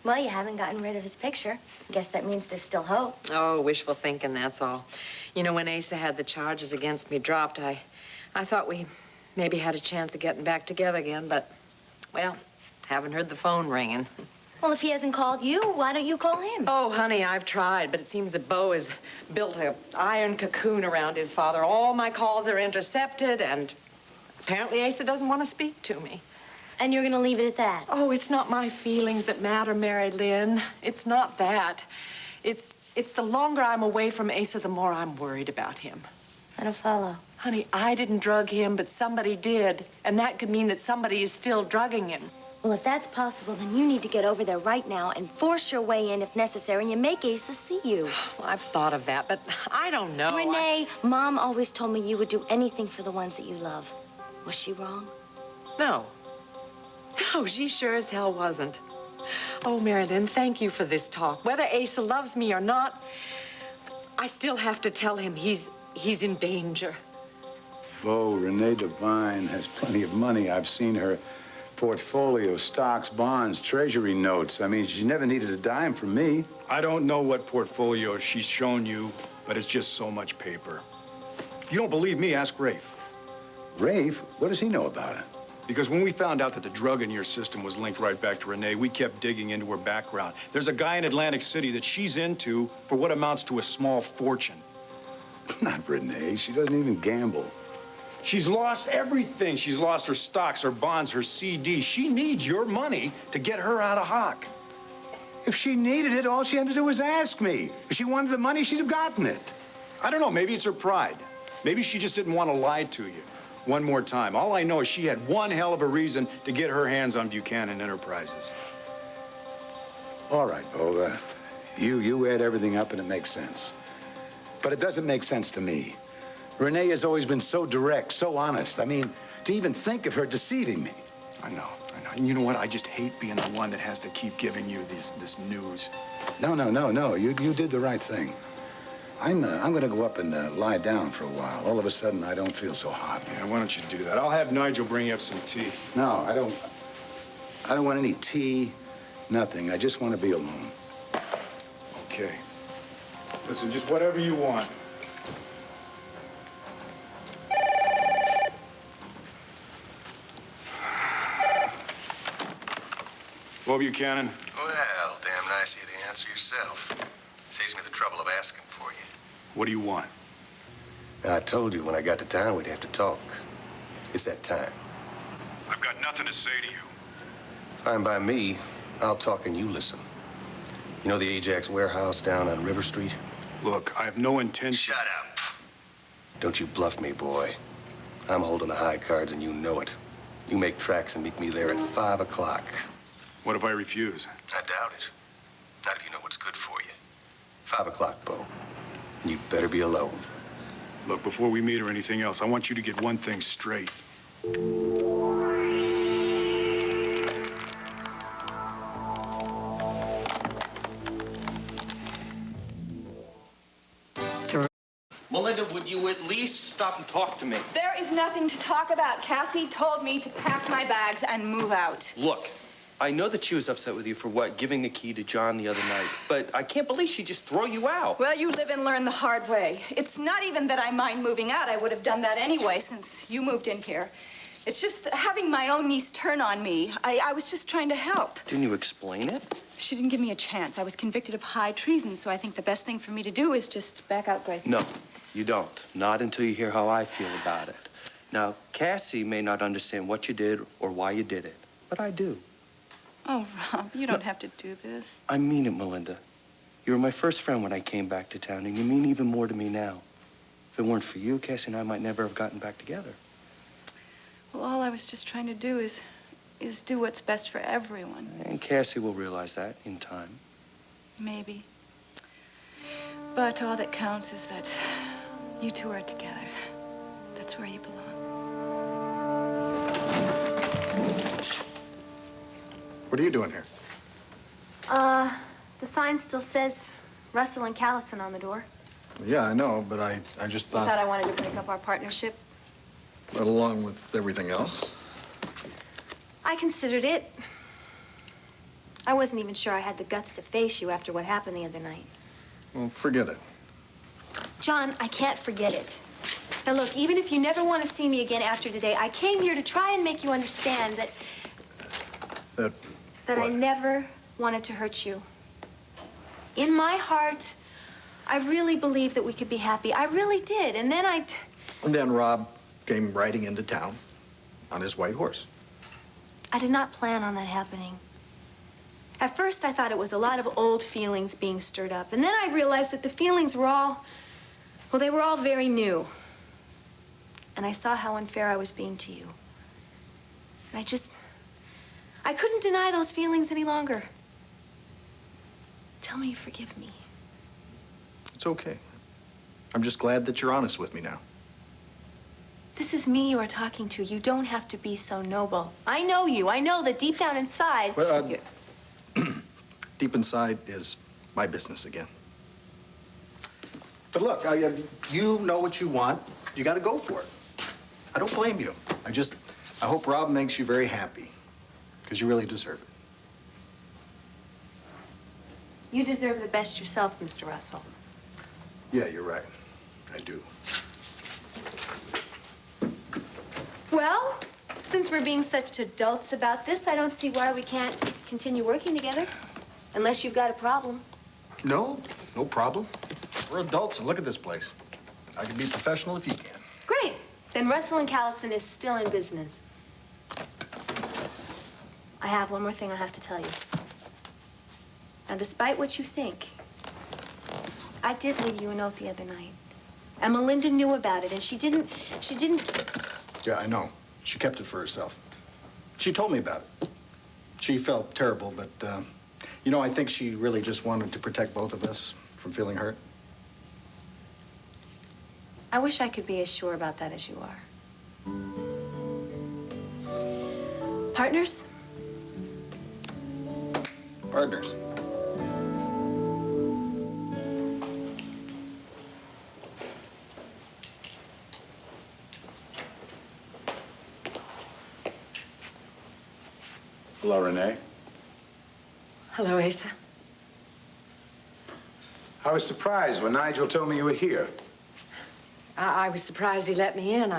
Well, you haven't gotten rid of his picture. Guess that means there's still hope. Oh, wishful thinking, that's all. You know, when Asa had the charges against me dropped, I thought we maybe had a chance of getting back together again, but, well, haven't heard the phone ringing. Well, if he hasn't called you, why don't you call him? Oh, honey, I've tried, but it seems that Bo has built an iron cocoon around his father. All my calls are intercepted, and apparently Asa doesn't want to speak to me. And you're going to leave it at that? Oh, it's not my feelings that matter, Mary Lynn. It's not that. It's the longer I'm away from Asa, the more I'm worried about him. I don't follow. Honey, I didn't drug him, but somebody did. And that could mean that somebody is still drugging him. Well, if that's possible, then you need to get over there right now and force your way in if necessary, and you make Asa see you. Well, I've thought of that, but I don't know. Renee, Mom always told me you would do anything for the ones that you love. Was she wrong? No. No, she sure as hell wasn't. Oh, Mary Lynn, thank you for this talk. Whether Asa loves me or not, I still have to tell him he's in danger. Bo, Renee Devine has plenty of money. I've seen her portfolio, stocks, bonds, treasury notes. I mean, she never needed a dime from me. I don't know what portfolio she's shown you, but it's just so much paper. If you don't believe me, ask Rafe. Rafe? What does he know about it? Because when we found out that the drug in your system was linked right back to Renee, we kept digging into her background. There's a guy in Atlantic City that she's into for what amounts to a small fortune. Not Renee. She doesn't even gamble. She's lost everything. She's lost her stocks, her bonds, her CD. She needs your money to get her out of hock. If she needed it, all she had to do was ask me. If she wanted the money, she'd have gotten it. I don't know. Maybe it's her pride. Maybe she just didn't want to lie to you. One more time. All I know is she had one hell of a reason to get her hands on Buchanan Enterprises. All right, Bo. You add everything up and it makes sense. But it doesn't make sense to me. Renee has always been so direct, so honest. I mean, to even think of her deceiving me. I know. And you know what? I just hate being the one that has to keep giving you this news. No. You did the right thing. I'm going to go up and lie down for a while. All of a sudden, I don't feel so hot. Yeah, why don't you do that? I'll have Nigel bring you up some tea. No, I don't want any tea, nothing. I just want to be alone. Okay. Listen, just whatever you want. Well, Buchanan. Well, damn nice of you to answer yourself. Saves me the trouble of asking for you. What do you want? I told you when I got to town we'd have to talk. It's that time. I've got nothing to say to you. Fine by me. I'll talk and you listen. You know the Ajax warehouse down on River Street? Look, I have no intention... Shut up. Don't you bluff me, boy. I'm holding the high cards and you know it. You make tracks and meet me there at 5 o'clock. What if I refuse? I doubt it. Not if you know what's good for you. 5 o'clock, Bo. And you better be alone. Look, before we meet or anything else, I want you to get one thing straight. Melinda, would you at least stop and talk to me? There is nothing to talk about. Cassie told me to pack my bags and move out. Look, I know that she was upset with you for giving the key to John the other night, but I can't believe she'd just throw you out. Well, you live and learn the hard way. It's not even that I mind moving out. I would have done that anyway since you moved in here. It's just that having my own niece turn on me. I was just trying to help. Didn't you explain it? She didn't give me a chance. I was convicted of high treason, so I think the best thing for me to do is just back out, Grace. No, you don't. Not until you hear how I feel about it. Now, Cassie may not understand what you did or why you did it, but I do. Oh, Rob, you don't have to do this. I mean it, Melinda. You were my first friend when I came back to town, and you mean even more to me now. If it weren't for you, Cassie and I might never have gotten back together. Well, all I was just trying to do is do what's best for everyone. And Cassie will realize that in time. Maybe. But all that counts is that you two are together. That's where you belong. What are you doing here? The sign still says Russell and Callison on the door. Yeah, I know, but I just I thought I wanted to break up our partnership. But along with everything else. I considered it. I wasn't even sure I had the guts to face you after what happened the other night. Well, forget it. John, I can't forget it. Now, look, even if you never want to see me again after today, I came here to try and make you understand that I what? never wanted to hurt you. In my heart, I really believed that we could be happy. I really did. And then Rob came riding into town on his white horse. I did not plan on that happening. At first, I thought it was a lot of old feelings being stirred up. And then I realized that the feelings were all, well, they were all very new. And I saw how unfair I was being to you. And I couldn't deny those feelings any longer. Tell me you forgive me. It's okay. I'm just glad that you're honest with me now. This is me you are talking to. You don't have to be so noble. I know you. I know that deep down inside... Well, deep inside is my business again. But look, you know what you want. You got to go for it. I don't blame you. I hope Rob makes you very happy, because you really deserve it. You deserve the best yourself, Mr. Russell. Yeah, you're right. I do. Well, since we're being such adults about this, I don't see why we can't continue working together. Unless you've got a problem. No problem. We're adults, and look at this place. I can be professional if you can. Great. Then Russell and Callison is still in business. I have one more thing I have to tell you. Now, despite what you think, I did leave you a note the other night. And Melinda knew about it, and she didn't... Yeah, I know. She kept it for herself. She told me about it. She felt terrible, but, you know, I think she really just wanted to protect both of us from feeling hurt. I wish I could be as sure about that as you are. Partners? Partners. Hello, Renee. Hello, Asa. I was surprised when Nigel told me you were here. I was surprised he let me in.